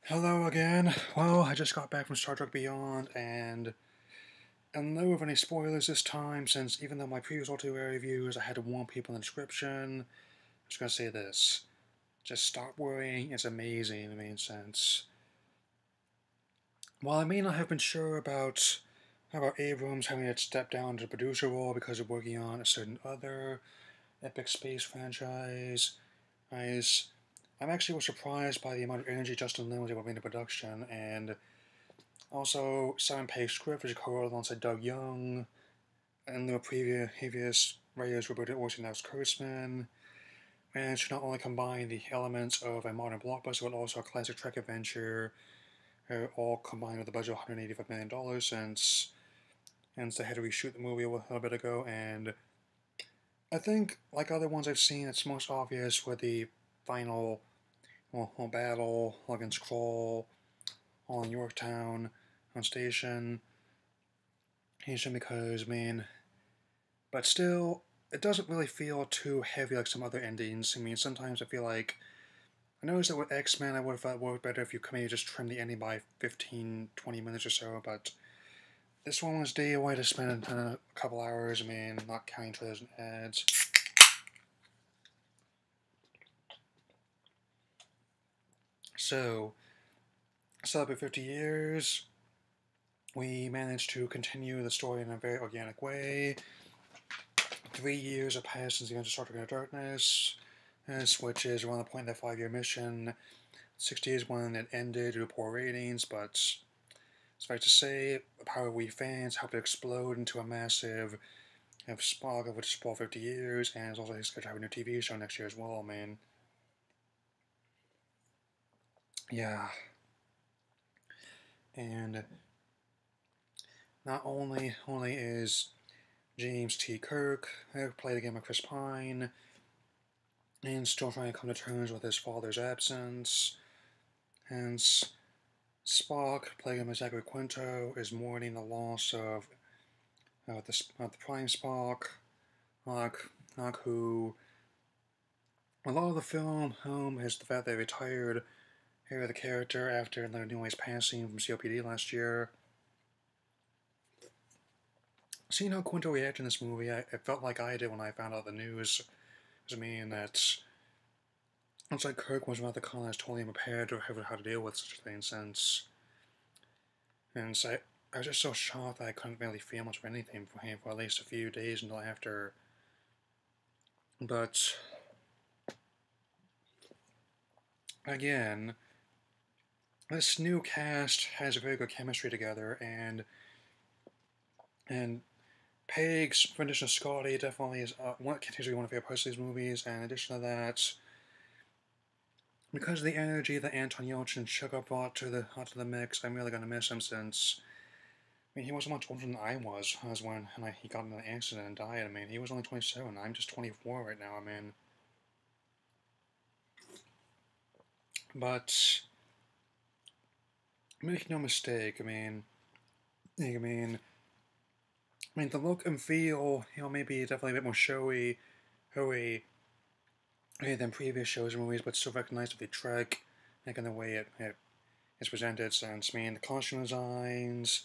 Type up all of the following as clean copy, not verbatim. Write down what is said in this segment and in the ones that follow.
Hello again. Well, I just got back from Star Trek Beyond, and in lieu of any spoilers this time, since even though my previous multiplayer reviews, I had to warn people in the description, I'm just gonna say this. Just stop worrying, it's amazing, since while I may not have been sure about Abrams having to step down to the producer role because of working on a certain other epic space franchise, I'm actually was surprised by the amount of energy Justin Lin was able to bring to production, and also, Simon Pegg script was co-wrote alongside Doug Young, and the previous writers Roberto Orci and Kurtzman, managed to not only combine the elements of a modern blockbuster but also a classic Trek adventure, all combined with a budget of $185 million since they had to reshoot the movie a little bit ago. And I think, like other ones I've seen, it's most obvious with the final battle against Skrull on Yorktown on station. Because, but still, it doesn't really feel too heavy like some other endings. Sometimes I feel like, I noticed that with X-Men, I would have thought it would be better if you maybe just trim the ending by 15-20 minutes or so, but this one was day away to spend a couple hours, not counting trailers and ads. So, celebrate 50 years, we managed to continue the story in a very organic way. 3 years have passed since the end of Star Trek Into Darkness, which is around the point of that 5-year mission. 60 is when it ended due to poor ratings, but suffice to say, the power of we fans helped it explode into a massive Spock of which is 50 years, and it's also scheduled to have a new TV show next year as well, Yeah. And not only is James T. Kirk, who played again by Chris Pine, and still trying to come to terms with his father's absence, hence Spock, played by Zachary Quinto, is mourning the loss of the Prime Spock, who a lot of the film is the fact they retired the character after Leonard Nimoy's passing from COPD last year. Seeing how Quinto reacted in this movie, it felt like I did when I found out the news. That looks like Kirk was about to call us totally unprepared to have how to deal with such a thing since I was just so shocked that I couldn't really feel much of anything for him for at least a few days until after. But again, this new cast has a very good chemistry together, and Peg's rendition of Scotty definitely is continues to be one of my favorite parts of these movies. And in addition to that, because of the energy that Anton Yelchin and Sugar brought to the mix, I'm really gonna miss him since he wasn't much older than I was when he got in an accident and died. He was only 27. I'm just 24 right now. But make no mistake. The look and feel, maybe definitely a bit more showy than previous shows and movies, but still recognized with the Trek, in the way it is presented. Since the costume designs,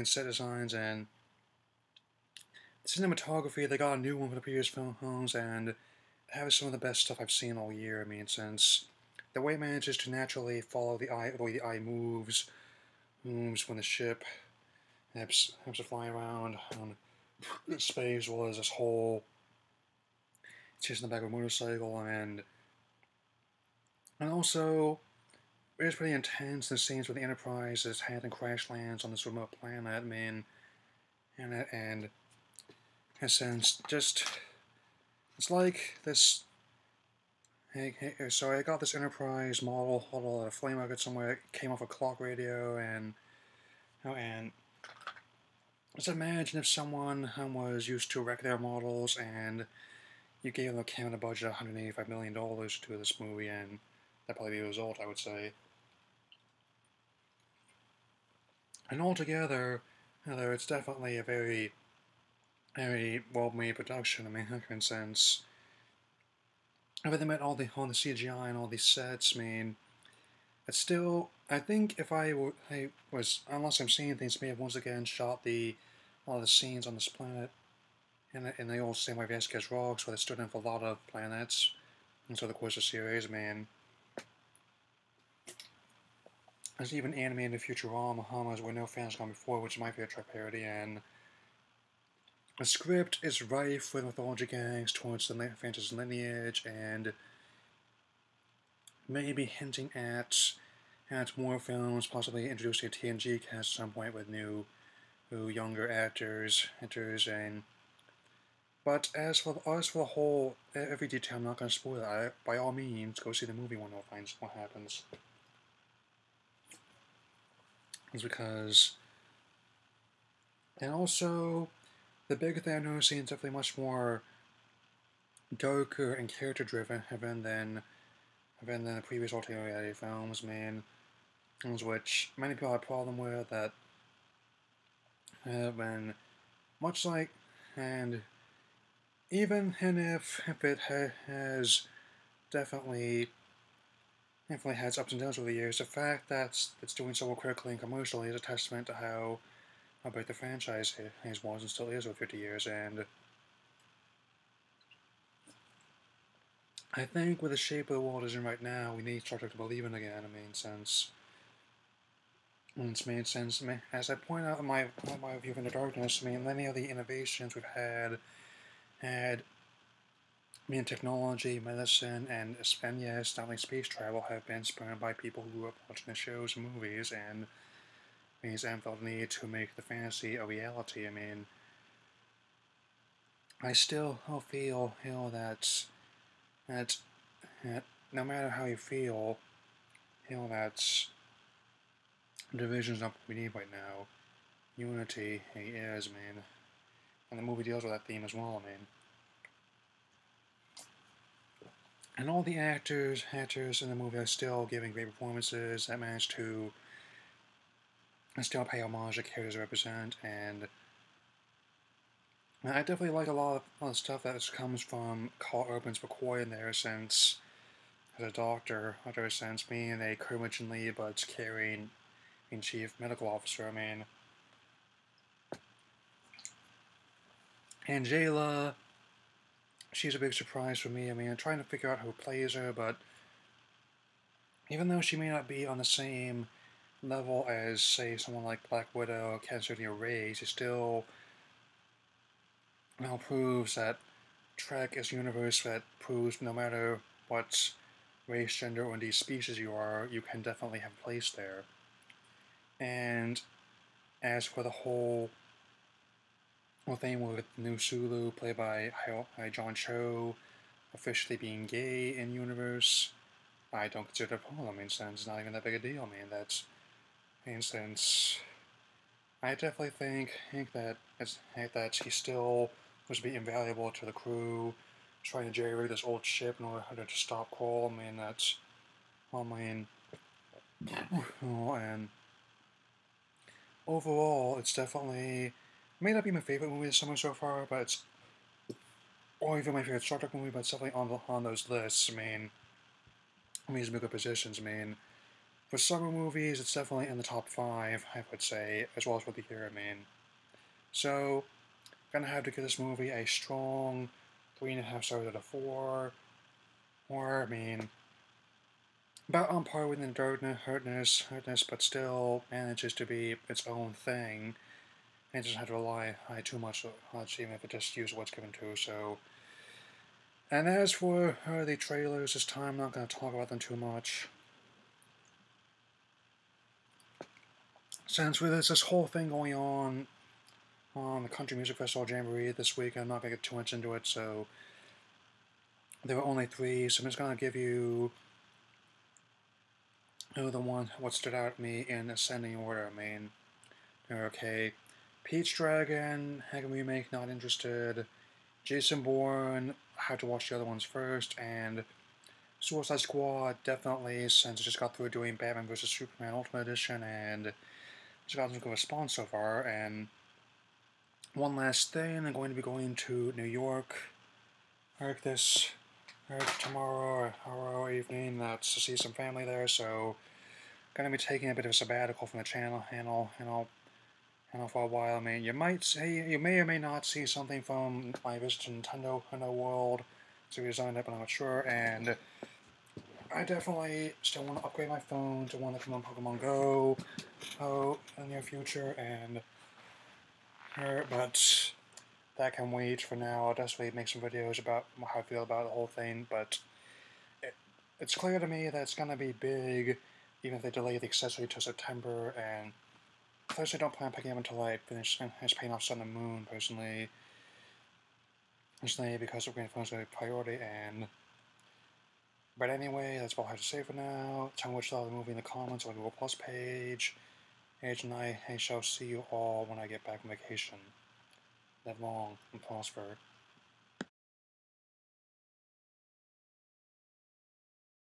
set designs, and the cinematography, they got a new one for the previous films, and have some of the best stuff I've seen all year. Since the way it manages to naturally follow the way the eye moves when the ship has to fly around on space, as well as this whole chasing the back of a motorcycle, and also it was pretty intense. The scenes where the Enterprise is had and crash lands on this remote planet, and in a sense, just it's like this. So I got this Enterprise model at a flame market somewhere. It came off a clock radio, and just imagine if someone was used to wreck their models, and you gave them a Canada budget of $185 million to do this movie, and that'd probably be the result, I would say. And altogether, it's definitely a very, very well-made production. In sense, everything about all the CGI and all these sets, But still, I think if I was, unless I'm seeing things, may have once again shot all the scenes on this planet in the old same way Vasquez Rocks, where they stood in for a lot of planets. And so the course of the series, man. There's even animated Futurama, Hamas, where no fans gone before, which is my favorite track parody, and the script is rife with mythology gangs towards the fantasy lineage, and maybe hinting at more films, possibly introducing a TNG cast at some point with new younger actors, and but as for the whole, every detail, I'm not going to spoil it. By all means, go see the movie when it finds what happens. It's because, and also, the big thing I'm noticing is definitely much more darker and character driven than the previous alternate reality films, man. Which many people have a problem with that have been much like, and even if it has definitely has ups and downs over the years, the fact that it's doing so well critically and commercially is a testament to how big the franchise was and still is over 50 years. And I think with the shape of the world is in right now, we need Star Trek to believe in again. It's made sense. As I point out in my review of Into Darkness, many of the innovations we've had technology, medicine, and yes, not only space travel have been spurned by people who grew up watching the shows and movies, and felt the need to make the fantasy a reality. I still feel that no matter how you feel, that division's not what we need right now. Unity is, man. And the movie deals with that theme as well, man. And all the actors in the movie are still giving great performances that managed to still pay homage to characters they represent, and I definitely like a lot of stuff that comes from Carl Urban's McCoy in there, since as a doctor, since being a curmudgeonly but caring chief medical officer. Angela, she's a big surprise for me. I'm trying to figure out who plays her, but even though she may not be on the same level as, say, someone like Black Widow or Cancer or Ray, she still now proves that Trek is a universe that proves no matter what race, gender, or indeed species you are, you can definitely have a place there. And as for the whole thing with New Sulu, played by John Cho, officially being gay in universe, I don't consider it a problem. Since it's not even that big a deal, That's, since I definitely think that he still was being invaluable to the crew, trying to jerry-rig this old ship in order to stop Cole. That's, and overall, it's definitely may not be my favorite movie this summer so far, but it's or even my favorite Star Trek movie, but it's definitely on those lists. These bigger positions. For summer movies, it's definitely in the top 5, I would say, as well as for the year. So, gonna have to give this movie a strong 3.5 stars out of 4. Or about on par with the Hurtness, but still manages to be its own thing. And doesn't have to rely too much on it, even if it just uses what's given to. So, and as for the trailers, this time I'm not going to talk about them too much. Since there's this whole thing going on the Country Music Festival Jamboree this week, I'm not going to get too much into it, so there were only 3, so I'm just going to give you what stood out to me in ascending order. Okay, Pete's Dragon, Hagen Remake, not interested. Jason Bourne, I have to watch the other ones first, and Suicide Squad, definitely, since I just got through doing Batman vs. Superman Ultimate Edition, and it's gotten some good response so far. And one last thing, I'm going to be going to New York tomorrow or evening to see some family there, so gonna be taking a bit of a sabbatical from the channel, and for a while. I mean, you may or may not see something from my visit to Nintendo World Series lineup, but I'm not sure. And I definitely still want to upgrade my phone to one that can run Pokemon Go in the near future, but that can wait for now. I'll definitely make some videos about how I feel about the whole thing, but it's clear to me that it's going to be big, even if they delay the accessory to September, and I personally don't plan on picking up until I finish paying off Sun and Moon, personally, because upgrading phones is a priority, but anyway, that's all I have to say for now. Tell me what you thought of the movie in the comments on the Google Plus page, and I shall see you all when I get back from vacation. Live long and prosper.